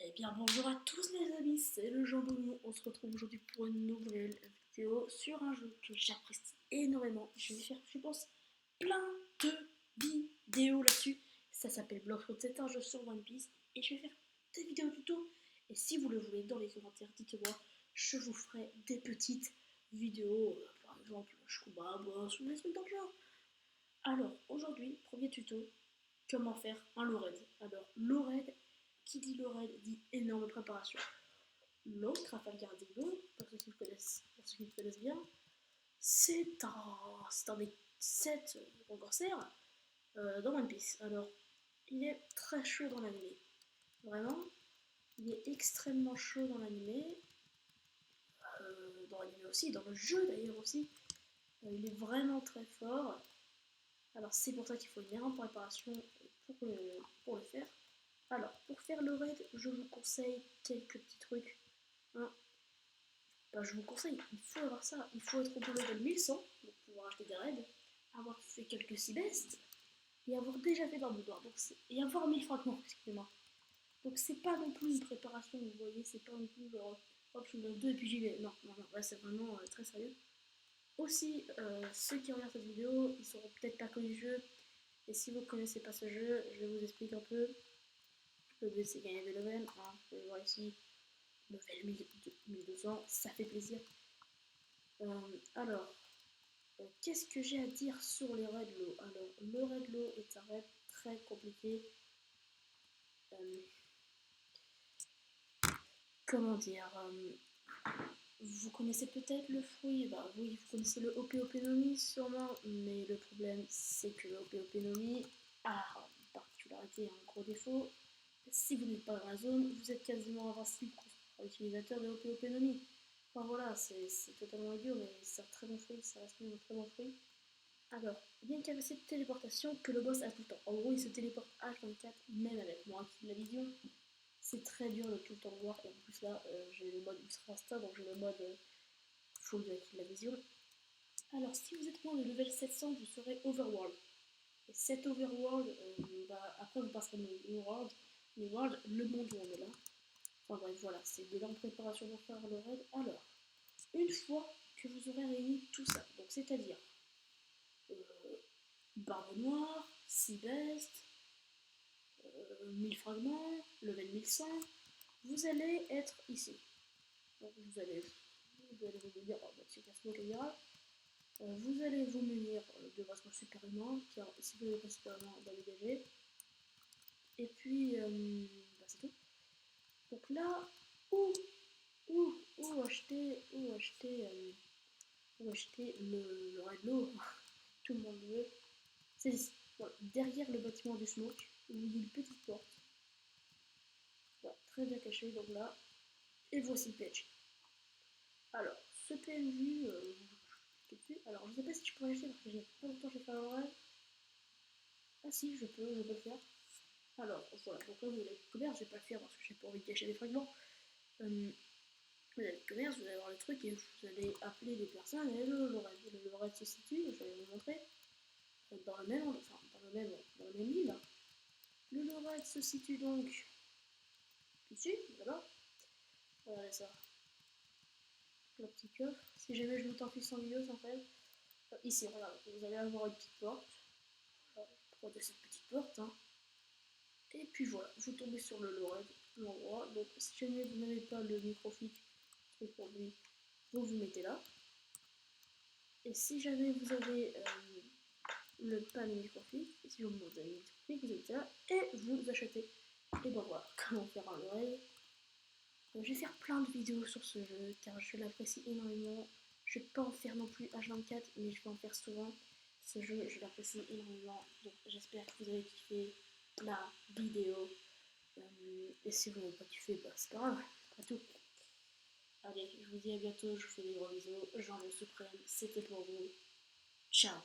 Eh bien bonjour à tous les amis, c'est le Jambon. On se retrouve aujourd'hui pour une nouvelle vidéo sur un jeu que j'apprécie énormément. Je vais faire, je pense, plein de vidéos là-dessus. Ça s'appelle Bloxroad, c'est un jeu sur One Piece et je vais faire des vidéos tuto. Et si vous le voulez dans les commentaires, dites-moi, je vous ferai des petites vidéos, par exemple, Scuba, Boss ou des trucs dans le genre. Alors aujourd'hui, premier tuto, comment faire un low raid. Alors low raid, qui dit low raid dit énorme préparation. L'eau, Trafalgar Lago, pour ceux qui me connaissent bien, c'est un des 7 concorsaires dans One Piece. Alors, il est très chaud dans l'animé. Vraiment, il est extrêmement chaud dans l'animé aussi, dans le jeu d'ailleurs aussi. Il est vraiment très fort. Alors c'est pour ça qu'il faut une énorme préparation pour le faire. Alors, pour faire le raid, je vous conseille quelques petits trucs. Hein. Je vous conseille, il faut avoir ça. Il faut être au level 1100 pour pouvoir acheter des raids, avoir fait quelques seabests et avoir déjà fait Barbe-Noire. Et avoir 1000 fragments, excusez-moi. Donc c'est pas non plus une préparation, vous voyez, c'est pas non plus genre hop, je suis dans 2 et puis j'y vais. Non, non, non, là c'est vraiment très sérieux. Aussi, ceux qui regardent cette vidéo, ils sauront peut-être pas connu le jeu. Et si vous connaissez pas ce jeu, je vais vous expliquer un peu. Le but c'est gagner des levels. Hein. Vous pouvez voir ici, level 1200, ça fait plaisir. Alors, qu'est-ce que j'ai à dire sur les raids low? Alors, le raid low est un raid très compliqué. Comment dire vous connaissez peut-être le fruit, bah oui, vous connaissez le Opeopénomie sûrement, mais le problème c'est que le Opeopénomie a une particularité, un gros défaut. Si vous n'êtes pas dans la zone, vous êtes quasiment invincible contre l'utilisateur de Opeopénomie. Enfin voilà, c'est totalement idiot, mais c'est un très bon fruit, ça reste un très bon fruit. Alors, il y a une capacité de téléportation que le boss a tout le temps. En gros, il se téléporte H24, même avec moi qui la vision. C'est très dur de tout le temps voir, et en plus là, j'ai le mode Ultra Insta, donc j'ai le mode full de la vision. Alors, si vous êtes moins de level 700, vous serez Overworld. Et cet Overworld, après vous passerez le New World, le monde où on est là. Enfin bref, voilà, c'est de longue préparation pour faire le raid. Alors, une fois que vous aurez réuni tout ça, donc c'est-à-dire Barbe Noire, Seabest, 1000 fragments, level 1100, vous allez être ici. Donc vous allez vous munir, c'est Casmo qui dira, vous allez vous munir de votre super humain, car si vous avez pas super humain, on va le dégager. Et puis, c'est tout. Donc là, où acheter le Redlo, tout le monde veut. C'est ici, voilà, derrière le bâtiment du Smoke, où il y a une petite porte. Voilà, très bien caché, donc là. Et voici le PNJ. Alors, ce PNJ, tout de suite. Alors, je sais pas si je pourrais l'acheter parce que j'ai pas longtemps que j'ai fait un rêve. Ah si, je peux le faire. Alors, voilà, donc là vous avez le commerce, je vais pas le faire parce que j'ai pas envie de cacher des fragments. Vous avez le commerce, vous allez avoir le truc et vous allez appeler des personnes et le raid se situe, je vais vous montrer, dans le même, enfin, dans le même île. Le raid se situe donc ici, voilà. Regardez ça. Le petit coffre. Si jamais je monte en puissance vidéo, ça fait. Ici, regarde, vous allez avoir une petite porte. Voilà, de cette petite porte. Hein. Et puis voilà, vous tombez sur le Lorraine, l'endroit. Donc si jamais vous n'avez pas le microfit pour lui, vous mettez là. Et si jamais vous avez pas le microfit, si vous avez le microfit, vous mettez là et vous achetez. Et ben voilà, comment faire un Lorraine. Je vais faire plein de vidéos sur ce jeu car je l'apprécie énormément. Je vais pas en faire non plus H24, mais je vais en faire souvent. Ce jeu, je l'apprécie énormément. Donc j'espère que vous avez kiffé la vidéo. Et si vous n'avez pas kiffé, bah, c'est pas grave, c'est pas tout. Allez, je vous dis à bientôt, je vous fais des gros bisous. Jean le Suprême, c'était pour vous. Ciao.